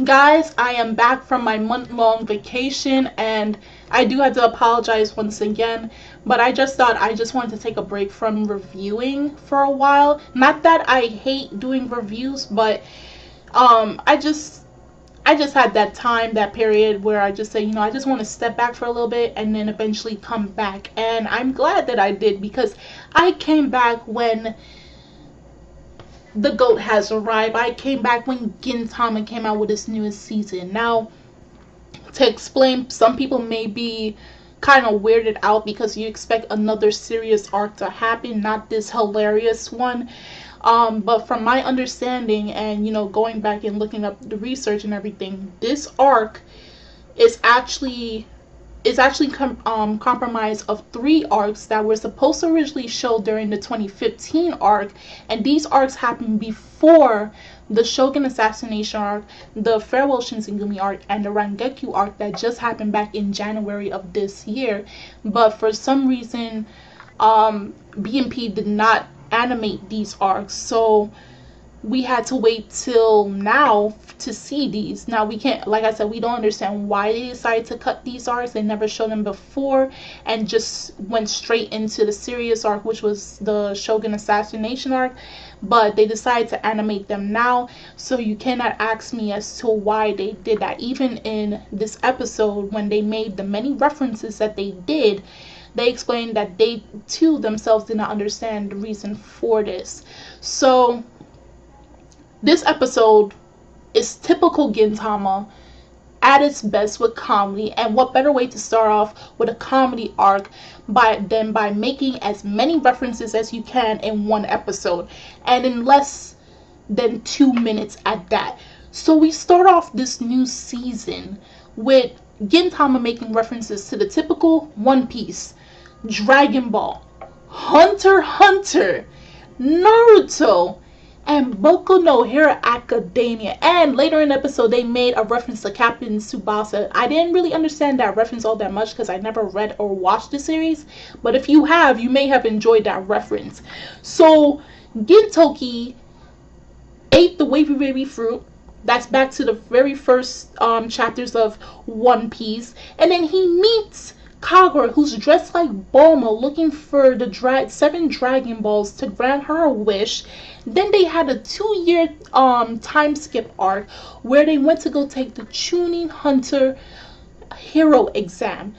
Guys, I am back from my month-long vacation, and I do have to apologize once again, but I just thought I just wanted to take a break from reviewing for a while. Not that I hate doing reviews, but I just had that time, that period where I just say, I just want to step back for a little bit and then eventually come back. And I'm glad that I did, because I came back when the GOAT has arrived. I came back when Gintama came out with its newest season. Now, to explain, some people may be kind of weirded out because you expect another serious arc to happen, not this hilarious one. But from my understanding and, going back and looking up the research and everything, this arc is actually comprised of 3 arcs that were supposed to originally show during the 2015 arc, and these arcs happened before the Shogun assassination arc, the Farewell Shinsengumi arc, and the Rangekyo arc that just happened back in January of this year. But for some reason, BMP did not animate these arcs, so we had to wait till now to see these. Now we can't, like I said, we don't understand why they decided to cut these arcs. They never showed them before and just went straight into the serious arc, which was the Shogun assassination arc, but they decided to animate them now. So you cannot ask me as to why they did that. Even in this episode, when they made the many references that they did, they explained that they too themselves did not understand the reason for this. So this episode is typical Gintama at its best with comedy, and what better way to start off with a comedy arc than by making as many references as you can in one episode, and in less than 2 minutes at that. So we start off this new season with Gintama making references to the typical One Piece, Dragon Ball, Hunter x Hunter, Naruto, and Boku no Hero Academia. And later in the episode, they made a reference to Captain Tsubasa. I didn't really understand that reference all that much because I never read or watched the series. But if you have, you may have enjoyed that reference. So, Gintoki ate the wavy wavy fruit. That's back to the very first chapters of One Piece. And then he meets Kagura, who's dressed like Bulma, looking for the 7 Dragon Balls to grant her a wish. Then they had a 2-year time skip arc where they went to go take the Chunin Hunter Hero exam.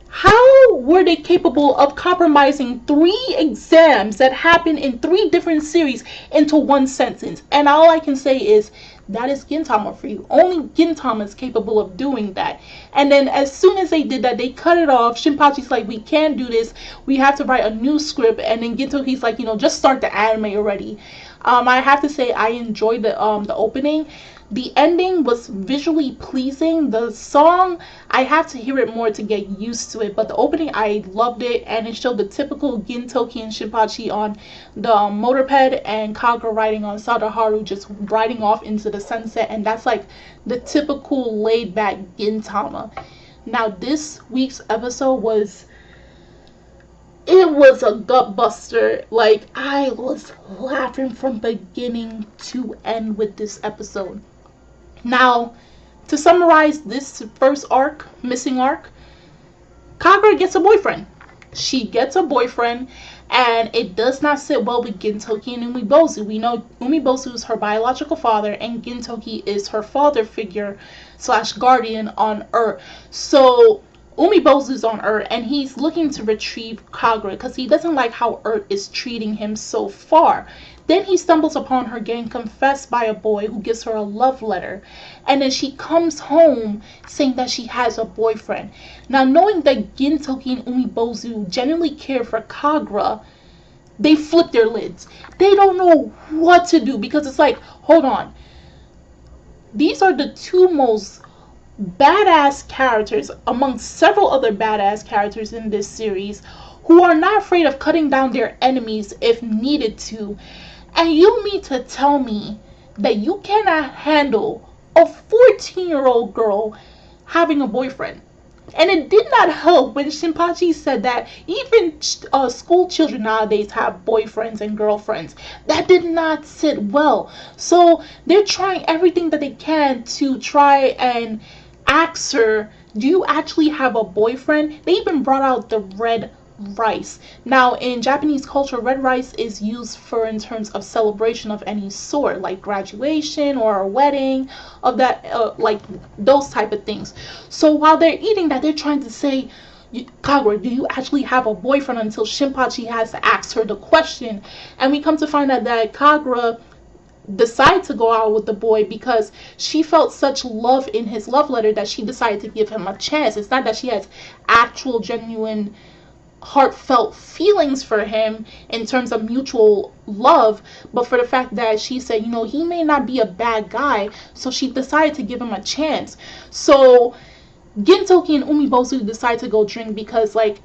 How were they capable of compromising 3 exams that happened in 3 different series into one sentence? And all I can say is, that is Gintama for you. Only Gintama is capable of doing that. And then as soon as they did that, they cut it off. Shinpachi's like, we can't do this. We have to write a new script. And then Gintoki's like, just start the anime already. I have to say, I enjoyed the opening. The ending was visually pleasing. The song, I have to hear it more to get used to it. But the opening, I loved it. And it showed the typical Gintoki and Shinpachi on the motorped, and Kagura riding on Sadaharu, just riding off into the sunset. And that's like the typical laid-back Gintama. Now, this week's episode was a gut buster. Like, I was laughing from beginning to end with this episode. Now, to summarize this first arc, missing arc, Kagura gets a boyfriend. She gets a boyfriend, and it does not sit well with Gintoki and Umibozu. We know Umibozu is her biological father, and Gintoki is her father figure / guardian on Earth. So Umibozu's on Earth, and he's looking to retrieve Kagura because he doesn't like how Earth is treating him so far. Then he stumbles upon her getting confessed by a boy who gives her a love letter. And then she comes home saying that she has a boyfriend. Now, knowing that Gintoki and Umibozu genuinely care for Kagura, they flip their lids. They don't know what to do because it's like, hold on. These are the 2 most badass characters among several other badass characters in this series who are not afraid of cutting down their enemies if needed to. And you mean to tell me that you cannot handle a 14-year-old girl having a boyfriend? And it did not help when Shinpachi said that even school children nowadays have boyfriends and girlfriends. That did not sit well. So they're trying everything that they can to try and ask her, do you actually have a boyfriend? They even brought out the red rice. Now, in Japanese culture, red rice is used for in terms of celebration of any sort, like graduation or a wedding, of that, like those type of things. So while they're eating that, they're trying to say, Kagura, do you actually have a boyfriend? Until Shinpachi has to ask her the question, and we come to find out that Kagura decide to go out with the boy because she felt such love in his love letter that she decided to give him a chance. It's not that she has actual genuine heartfelt feelings for him in terms of mutual love, but for the fact that she said, you know, he may not be a bad guy, so she decided to give him a chance. So Gintoki and Umibozu decide to go drink because, like,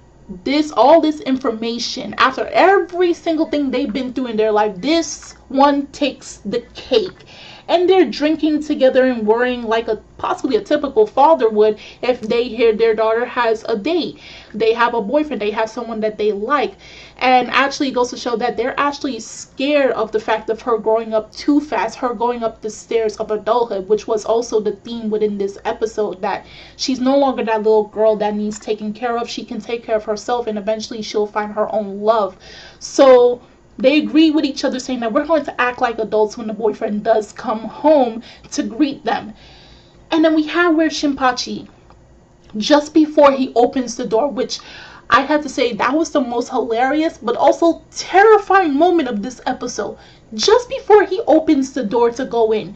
all this information, after every single thing they've been through in their life, this one takes the cake. And they're drinking together and worrying like possibly a typical father would if they hear their daughter has a date. They have a boyfriend, they have someone that they like. And actually it goes to show that they're actually scared of the fact of her growing up too fast, her going up the stairs of adulthood, which was also the theme within this episode, that she's no longer that little girl that needs taken care of. She can take care of herself and eventually she'll find her own love. So they agree with each other, saying that we're going to act like adults when the boyfriend does come home to greet them. And then we have where Shinpachi, just before he opens the door, which I had to say that was the most hilarious but also terrifying moment of this episode. Just before he opens the door to go in,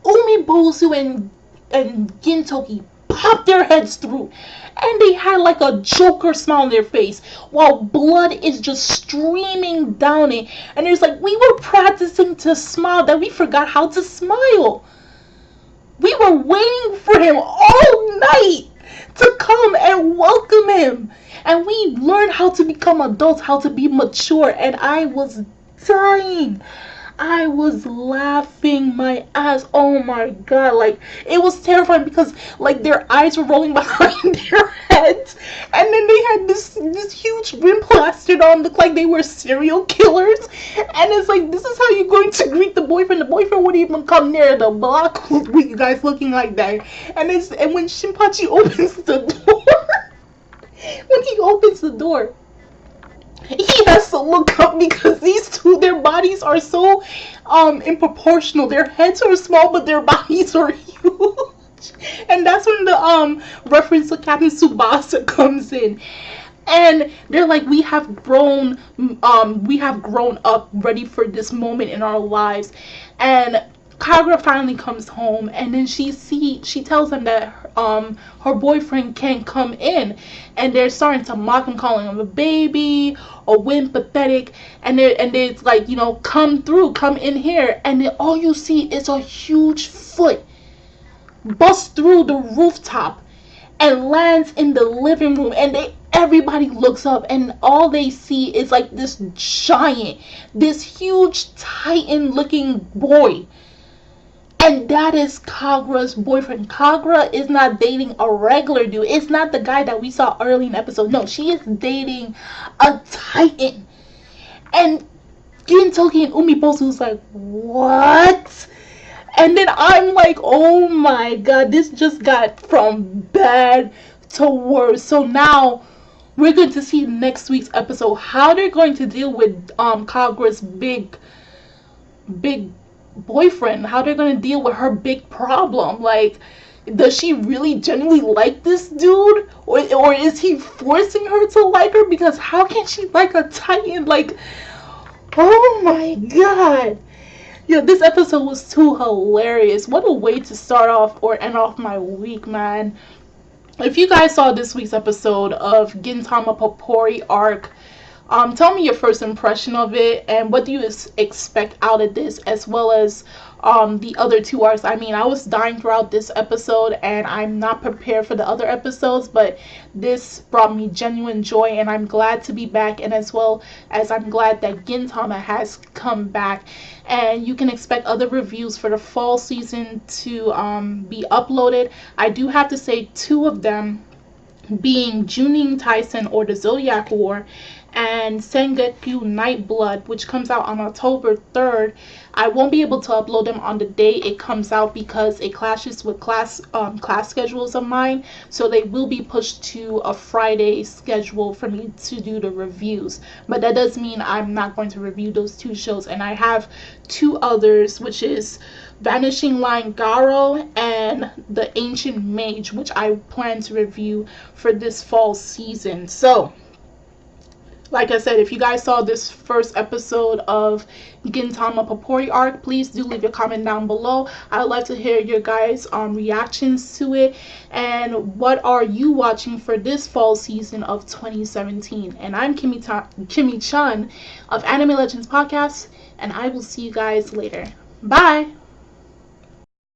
Umibozu and Gintoki pop their heads through, and they had like a Joker smile on their face while blood is just streaming down it. And it's like, we were practicing to smile that we forgot how to smile. We were waiting for him all night to come and welcome him, and we learned how to become adults, how to be mature, and I was dying. I was laughing my ass. Oh my god, like, it was terrifying because, like, their eyes were rolling behind their heads, and then they had this huge rim plastered on, looked like they were serial killers. And it's like, this is how you're going to greet the boyfriend. The boyfriend wouldn't even come near the block with you guys looking like that. And when Shinpachi opens the door, when he opens the door, he has to look up because these two, their bodies are so improportional. Their heads are small, but their bodies are huge. And that's when the reference to Captain Tsubasa comes in. And they're like, we have grown up ready for this moment in our lives. And Kagura finally comes home, and then she tells them that her boyfriend can't come in, and they're starting to mock him, calling him a baby, a wimp, pathetic, and it's like, you know, come in here, and then all you see is a huge foot bust through the rooftop and lands in the living room, and everybody looks up, and all they see is like this giant, this huge titan looking boy. And that is Kagura's boyfriend. Kagura is not dating a regular dude. It's not the guy that we saw early in the episode. No, she is dating a titan. And Gintoki and Umibozu is like, what? And then I'm like, oh my god, this just got from bad to worse. So now we're going to see next week's episode how they're going to deal with Kagura's big boyfriend, how they're going to deal with her big problem. Like, does she really genuinely like this dude, or is he forcing her to like her? Because how can she like a titan? Like, oh my god. Yeah, this episode was too hilarious. What a way to start off or end off my week, man. If you guys saw this week's episode of Gintama Porori arc, tell me your first impression of it, and what do you expect out of this, as well as the other two arcs. I mean, I was dying throughout this episode, and I'm not prepared for the other episodes, but this brought me genuine joy, and I'm glad to be back, and as well as I'm glad that Gintama has come back. And you can expect other reviews for the fall season to be uploaded. I do have to say 2 of them being Junin Taisen or the Zodiac War, and Sengoku Nightblood, which comes out on October 3rd. I won't be able to upload them on the day it comes out because it clashes with class schedules of mine, so they will be pushed to a Friday schedule for me to do the reviews. But that does mean I'm not going to review those two shows, and I have two others, which is Vanishing Line Garo and The Ancient Mage, which I plan to review for this fall season. So like I said, if you guys saw this first episode of Gintama Porori arc, please do leave a comment down below. I'd love to hear your guys' reactions to it, and what are you watching for this fall season of 2017. And I'm Kimmy Chun of Anime Legends Podcast, and I will see you guys later. Bye!